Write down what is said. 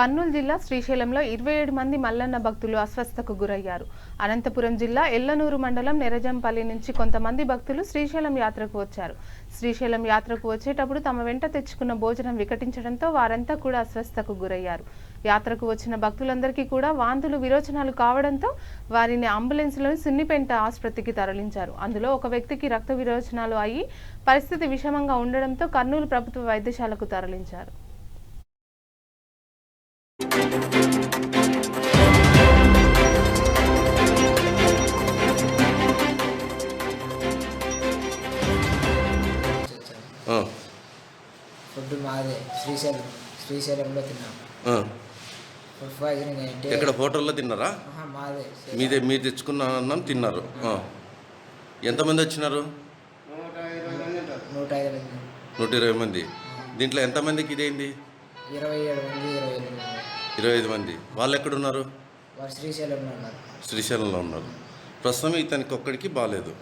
కర్నూలు జిల్లా శ్రీశైలంలో 27 మంది మల్లన్న భక్తులు అస్వస్థతకు గురయ్యారు. అనంతపురం జిల్లా ఎల్లనూరు మండలం నెరజంపల్లి నుంచి కొంతమంది భక్తులు శ్రీశైలం యాత్రకు వచ్చారు. శ్రీశైలం యాత్రకు వచ్చేటప్పుడు తమ వెంట తెచ్చుకున్న భోజనం వికటించడంతో వారంతా కూడా అస్వస్థతకు గురయ్యారు. యాత్రకు వచ్చిన భక్తులందరికీ కూడా వాంతులు విరోచనాలు కావడంతో వారిని అంబులెన్స్లో సున్నిపెంట ఆసుపత్రికి తరలించారు. అందులో ఒక వ్యక్తికి రక్త విరోచనాలు అయ్యి పరిస్థితి విషమంగా ఉండడంతో కర్నూలు ప్రభుత్వ వైద్యశాలకు తరలించారు. ఫుడ్ మాదే శ్రీశైలంలో తిన్నాం. ఫుడ్ పాయిజనింగ్ అంటే ఎక్కడ హోటల్లో తిన్నారా? మాదే మీరు తెచ్చుకున్న అన్నం తిన్నారు. ఎంతమంది వచ్చినారు? 120 మంది. దీంట్లో ఎంతమందికి ఇదేంది? 27 మంది, 25 మంది. వాళ్ళు ఎక్కడున్నారు? వాళ్ళు శ్రీశైలంలో ఉన్నారు. శ్రీశైలంలో ఉన్నారు. ప్రస్తుతం ఇతనికి ఒక్కడికి బాగాలేదు.